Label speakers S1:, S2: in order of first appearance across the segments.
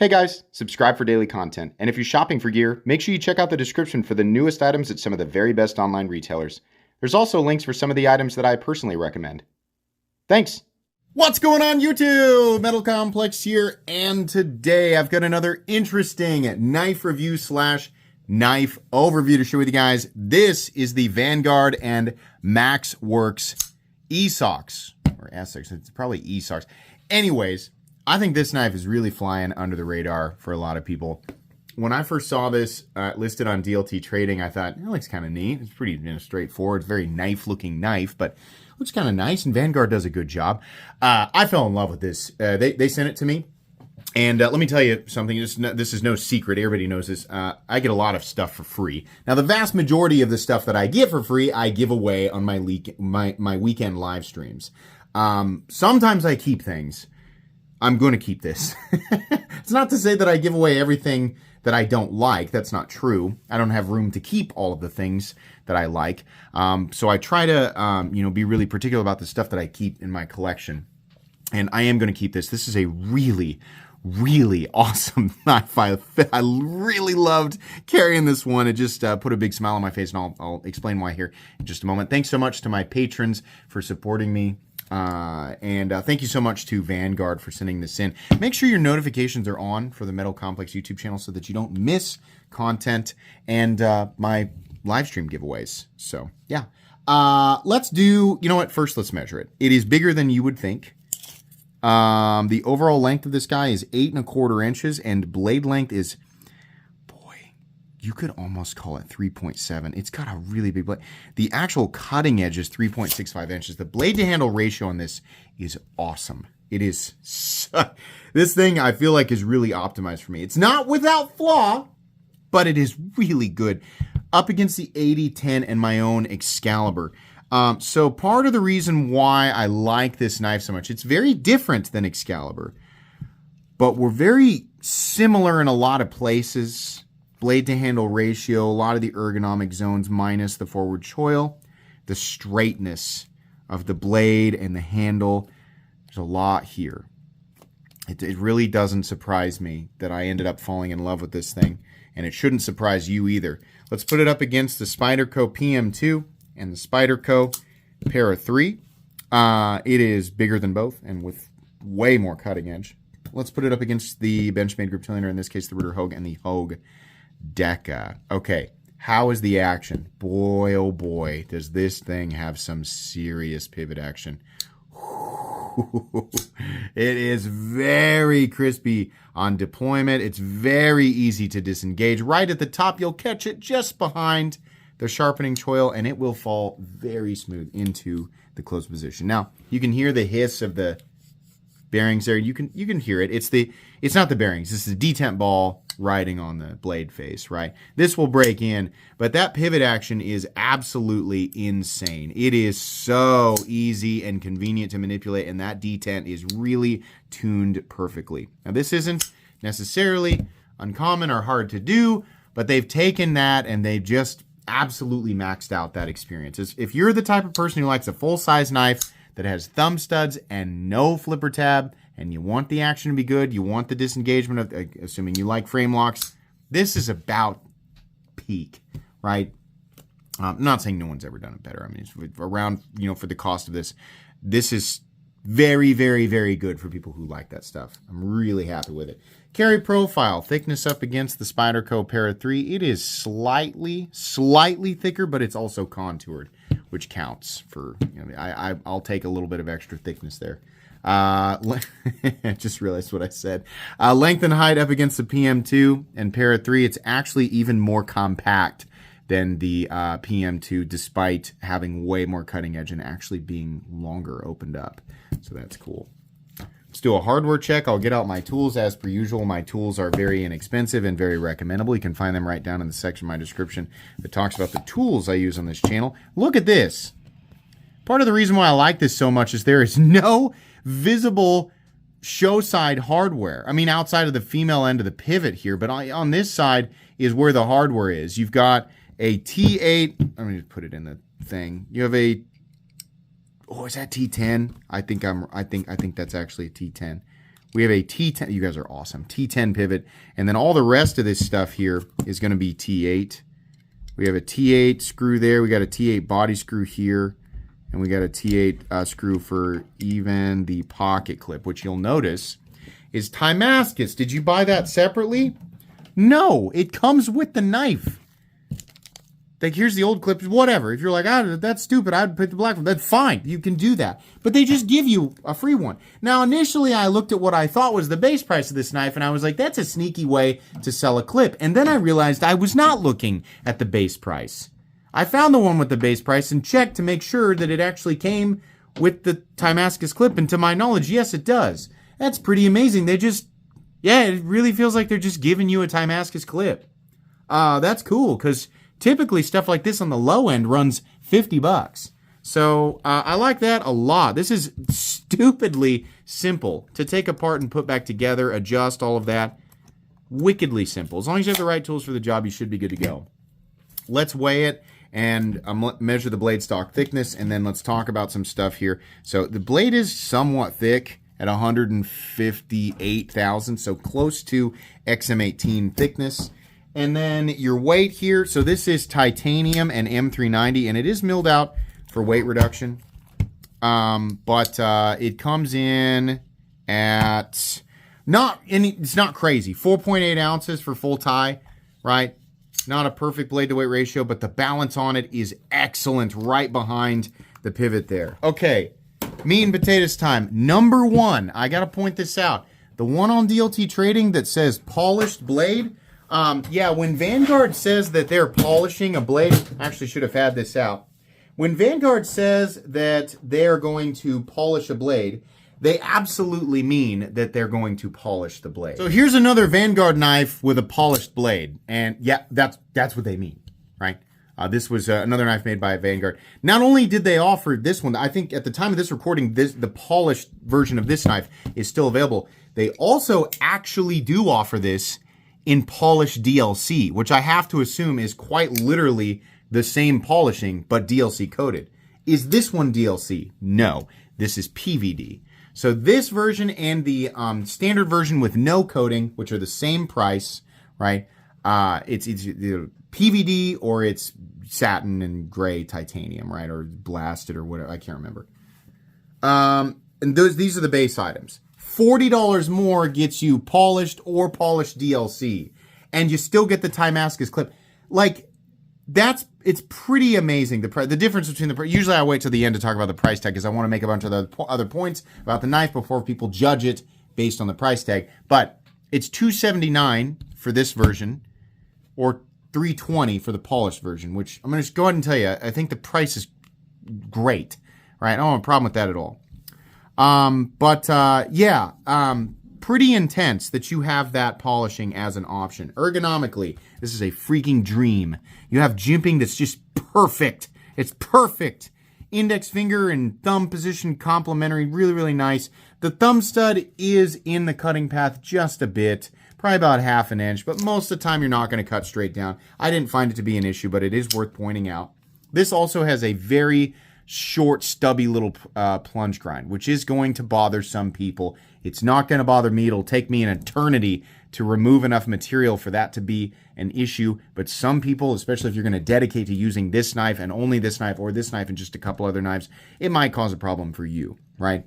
S1: Hey guys, subscribe for daily content. And if you're shopping for gear, make sure you check out the description for the newest items at some of the very best online retailers. There's also links for some of the items that I personally recommend. Thanks!
S2: What's going on YouTube? Metal Complex here, and today I've got another interesting knife review slash knife overview to share with you guys. This is the Vanguard and Maxworks Esox, or Esox, it's probably Esox. Anyways, I think this knife is really flying under the radar for a lot of people. When I first saw this listed on DLT Trading, I thought, it looks kind of neat. It's pretty straightforward. It's a very knife-looking knife, but looks kind of nice, and Vanguard does a good job. I fell in love with this. They sent it to me, and let me tell you something. This is no secret. Everybody knows this. I get a lot of stuff for free. Now, the vast majority of the stuff that I get for free, I give away on my weekend live streams. Sometimes I keep things. I'm going to keep this. It's not to say that I give away everything that I don't like. That's not true. I don't have room to keep all of the things that I like. So I try to, be really particular about the stuff that I keep in my collection. And I am going to keep this. This is a really, really awesome knife. I really loved carrying this one. It just put a big smile on my face, and I'll explain why here in just a moment. Thanks so much to my patrons for supporting me. And thank you so much to Vanguard for sending this in. Make sure your notifications are on for the Metal Complex YouTube channel so that you don't miss content and my live stream giveaways. So, yeah. Let's do, first let's measure it. It is bigger than you would think. The overall length of this guy is 8 1/4 inches, and blade length is, you could almost call it 3.7. It's got a really big blade. The actual cutting edge is 3.65 inches. The blade to handle ratio on this is awesome. It is, this thing I feel like is really optimized for me. It's not without flaw, but it is really good. Up against the 80-10 and my own Excalibur. So part of the reason why I like this knife so much, it's very different than Excalibur, but we're very similar in a lot of places. Blade to handle ratio, a lot of the ergonomic zones minus the forward choil, the straightness of the blade and the handle. There's a lot here. It really doesn't surprise me that I ended up falling in love with this thing, and it shouldn't surprise you either. Let's put it up against the Spyderco PM2 and the Spyderco Para 3. It is bigger than both and with way more cutting edge. Let's put it up against the Benchmade Grip Tool, in this case the Ritter Hogue and the Hogue Deca. Okay, how is the action? Boy, oh boy, does this thing have some serious pivot action. It is very crispy on deployment. It's very easy to disengage. Right at the top, you'll catch it just behind the sharpening choil, and it will fall very smooth into the closed position. Now, you can hear the hiss of the bearings there. You can hear it. It's not the bearings. This is the detent ball riding on the blade face, right? This will break in, but that pivot action is absolutely insane. It is so easy and convenient to manipulate, and that detent is really tuned perfectly. Now, this isn't necessarily uncommon or hard to do, but they've taken that and they've just absolutely maxed out that experience. If you're the type of person who likes a full-size knife that has thumb studs and no flipper tab, and you want the action to be good, you want the disengagement of, assuming you like frame locks, this is about peak, right? I'm not saying no one's ever done it better. I mean, it's around, for the cost of this, this is very, very, very good for people who like that stuff. I'm really happy with it. Carry profile, thickness up against the Spyderco Para 3. It is slightly thicker, but it's also contoured, which counts for, I'll take a little bit of extra thickness there. Just realized what I said. Length and height up against the PM2 and Para 3. It's actually even more compact than the PM2, despite having way more cutting edge and actually being longer opened up. So that's cool. Let's do a hardware check. I'll get out my tools as per usual. My tools are very inexpensive and very recommendable. You can find them right down in the section of my description that talks about the tools I use on this channel. Look at this. Part of the reason why I like this so much is there is no visible show side hardware. I mean, outside of the female end of the pivot here, but on this side is where the hardware is. You've got a T8. Let me just put it in the thing. You have a, oh, is that T10? I think that's actually a T10. We have a T10. You guys are awesome. T10 pivot. And then all the rest of this stuff here is going to be T8. We have a T8 screw there. We got a T8 body screw here. And we got a T8 screw for even the pocket clip, which you'll notice is Timascus. Did you buy that separately? No, it comes with the knife. Like, here's the old clip, whatever. If you're like, that's stupid, I'd put the black one. That's fine. You can do that. But they just give you a free one. Now, initially, I looked at what I thought was the base price of this knife, and I was like, that's a sneaky way to sell a clip. And then I realized I was not looking at the base price. I found the one with the base price and checked to make sure that it actually came with the Timascus clip. And to my knowledge, yes, it does. That's pretty amazing. They just, yeah, it really feels like they're just giving you a Timascus clip. That's cool, because typically stuff like this on the low end runs $50. So I like that a lot. This is stupidly simple to take apart and put back together, adjust, all of that. Wickedly simple. As long as you have the right tools for the job, you should be good to go. Let's weigh it and measure the blade stock thickness, and then let's talk about some stuff here. So the blade is somewhat thick at 158 thousandths, so close to XM18 thickness. And then your weight here, so this is titanium and M390, and it is milled out for weight reduction. But it comes in at, it's not crazy, 4.8 ounces for full tie, right? Not a perfect blade to weight ratio, but the balance on it is excellent right behind the pivot there. Okay, meat and potatoes time. Number one, I got to point this out. The one on DLT Trading that says polished blade. Yeah, when Vanguard says that they're polishing a blade, actually should have had this out. When Vanguard says that they're going to polish a blade, they absolutely mean that they're going to polish the blade. So here's another Vanguard knife with a polished blade. And yeah, that's what they mean, right? This was another knife made by Vanguard. Not only did they offer this one, I think at the time of this recording, the polished version of this knife is still available. They also actually do offer this in polished DLC, which I have to assume is quite literally the same polishing, but DLC coated. Is this one DLC? No, this is PVD. So this version and the standard version with no coating, which are the same price, right? It's either PVD or it's satin and gray titanium, right? Or blasted or whatever. I can't remember. And these are the base items. $40 more gets you polished or polished DLC, and you still get the Timascus clip. Like, it's pretty amazing. The difference between the price. Usually I wait till the end to talk about the price tag because I want to make a bunch of other points about the knife before people judge it based on the price tag. But it's $279 for this version, or $320 for the polished version. Which I'm going to just go ahead and tell you, I think the price is great. Right? I don't have a problem with that at all. Pretty intense that you have that polishing as an option. Ergonomically, this is a freaking dream. You have jimping that's just perfect. It's perfect. Index finger and thumb position complementary, really, really nice. The thumb stud is in the cutting path just a bit, probably about half an inch, but most of the time you're not going to cut straight down. I didn't find it to be an issue, but it is worth pointing out. This also has a very short, stubby little plunge grind, which is going to bother some people. It's not going to bother me. It'll take me an eternity to remove enough material for that to be an issue. But some people, especially if you're going to dedicate to using this knife and only this knife or this knife and just a couple other knives, it might cause a problem for you, right?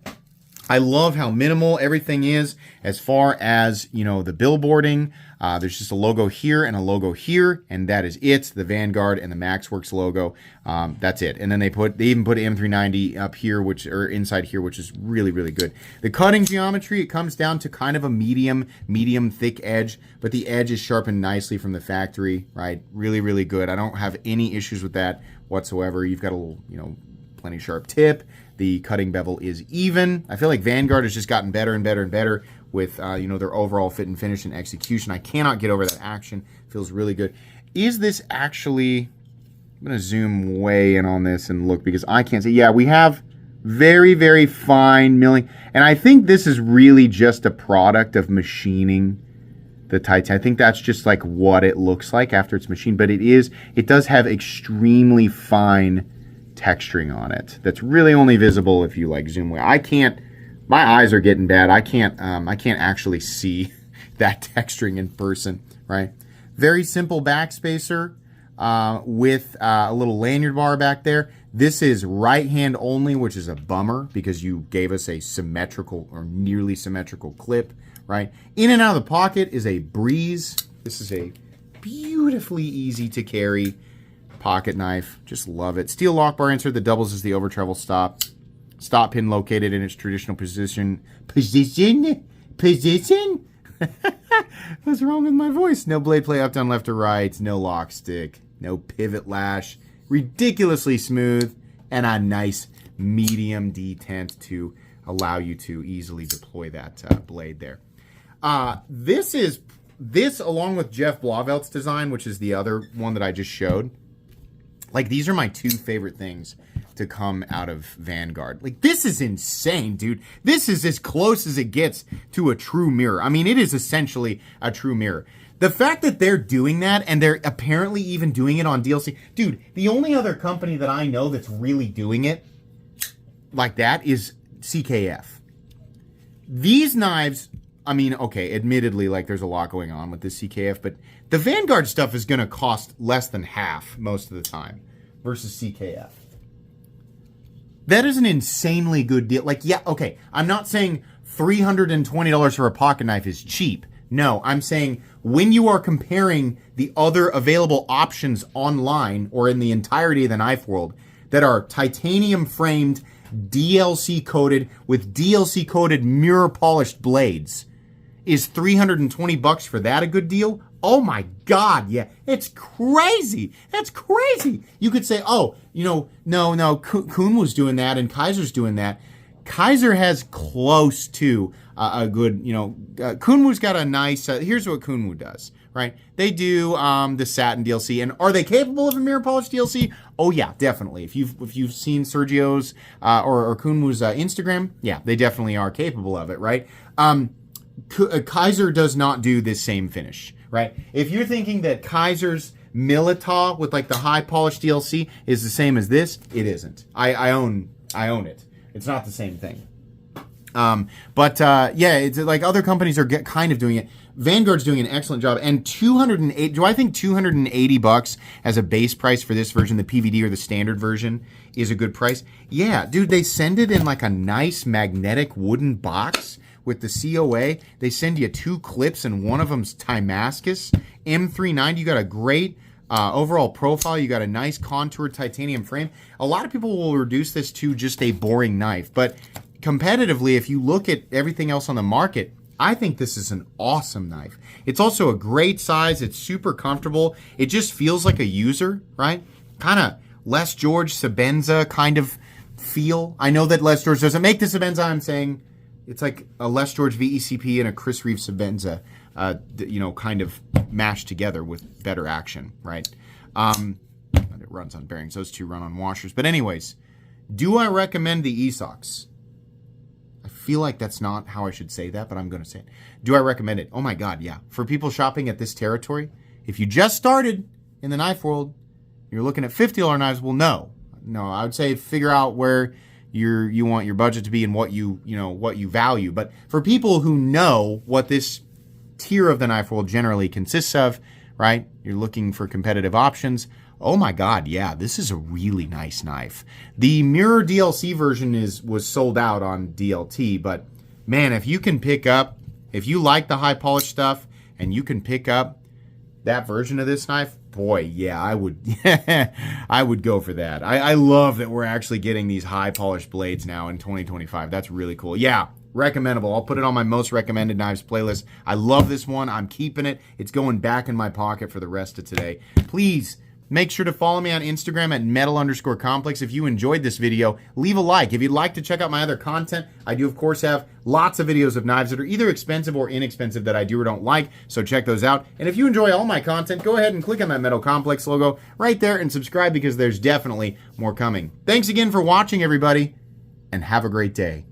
S2: I love how minimal everything is as far as, the billboarding. There's just a logo here and a logo here, and that is it. The Vanguard and the MaxWorks logo. That's it. And then they even put M390 up here, or inside here, which is really, really good. The cutting geometry, it comes down to kind of a medium thick edge, but the edge is sharpened nicely from the factory, right? Really, really good. I don't have any issues with that whatsoever. You've got a little, plenty sharp tip. The cutting bevel is even. I feel like Vanguard has just gotten better and better and better with their overall fit and finish and execution. I cannot get over that action. Feels really good. Is this actually? I'm gonna zoom way in on this and look because I can't see. Yeah, we have very, very fine milling, and I think this is really just a product of machining the Titan. I think that's just like what it looks like after it's machined, but it does have extremely fine texturing on it that's really only visible if you zoom away. I can't My eyes are getting bad. I can't actually see that texturing in person, right? Very simple backspacer with a little lanyard bar back there. This is right hand only, which is a bummer because you gave us a symmetrical or nearly symmetrical clip, right? In and out of the pocket is a breeze. This is a beautifully easy to carry pocket knife. Just love it. Steel lock bar insert that doubles as the over travel stop. Stop pin located in its traditional position. Position? What's wrong with my voice? No blade play up, down, left, or right. No lock stick. No pivot lash. Ridiculously smooth. And a nice medium detent to allow you to easily deploy that blade there. This along with Jeff Blauvelt's design, which is the other one that I just showed. Like, these are my two favorite things to come out of Vanguard. Like, this is insane, dude. This is as close as it gets to a true mirror. I mean, it is essentially a true mirror. The fact that they're doing that, and they're apparently even doing it on DLC. Dude, the only other company that I know that's really doing it like that is CKF. These knives, I mean, okay, admittedly, like, there's a lot going on with this CKF, but the Vanguard stuff is going to cost less than half most of the time versus CKF. That is an insanely good deal. Like, yeah, okay, I'm not saying $320 for a pocket knife is cheap. No, I'm saying when you are comparing the other available options online or in the entirety of the knife world that are titanium framed, DLC coated with DLC coated mirror polished blades, is $320 for that a good deal? Oh my God, yeah. It's crazy. That's crazy. You could say, oh, you know, no, Kuhn was doing that and Kaiser's doing that. Kaiser has close to a good, you know, Kunwu's got a nice, here's what Kunwu does, right? They do the satin DLC, and are they capable of a mirror polish DLC? Oh yeah, definitely. If you've seen Sergio's or Kunwu's Instagram, yeah, they definitely are capable of it, right? Kaiser does not do this same finish, right? If you're thinking that Kaiser's Milita with like the high polish DLC is the same as this, it isn't. I own it. It's not the same thing. Yeah, it's like other companies are kind of doing it. Vanguard's doing an excellent job. And do I think $280 as a base price for this version, the PVD or the standard version, is a good price? Yeah, dude, they send it in like a nice magnetic wooden box with the COA. They send you 2 clips and one of them's Timascus. M390, you got a great overall profile. You got a nice contoured titanium frame. A lot of people will reduce this to just a boring knife, but competitively, if you look at everything else on the market, I think this is an awesome knife. It's also a great size. It's super comfortable. It just feels like a user, right? Kind of Les George Sebenza kind of feel. I know that Les George doesn't make the Sebenza. I'm saying it's like a Les George VECP and a Chris Reeve Sebenza, kind of mashed together with better action, right? It runs on bearings. Those two run on washers. But anyways, do I recommend the Esox? I feel like that's not how I should say that, but I'm going to say it. Do I recommend it? Oh my God, yeah. For people shopping at this territory, if you just started in the knife world, you're looking at $50 knives, well, no. No, I would say figure out where you want your budget to be and what you value. But for people who know what this tier of the knife world generally consists of, right? You're looking for competitive options. Oh my God, yeah, this is a really nice knife. The mirror DLC version was sold out on DLT, but man, if you like the high polish stuff and you can pick up that version of this knife, boy, yeah, I would go for that. I love that we're actually getting these high polished blades now in 2025. That's really cool. Yeah, recommendable. I'll put it on my most recommended knives playlist. I love this one. I'm keeping it. It's going back in my pocket for the rest of today. Please make sure to follow me on Instagram at metal_complex. If you enjoyed this video, leave a like. If you'd like to check out my other content, I do, of course, have lots of videos of knives that are either expensive or inexpensive that I do or don't like, so check those out. And if you enjoy all my content, go ahead and click on that Metal Complex logo right there and subscribe because there's definitely more coming. Thanks again for watching, everybody, and have a great day.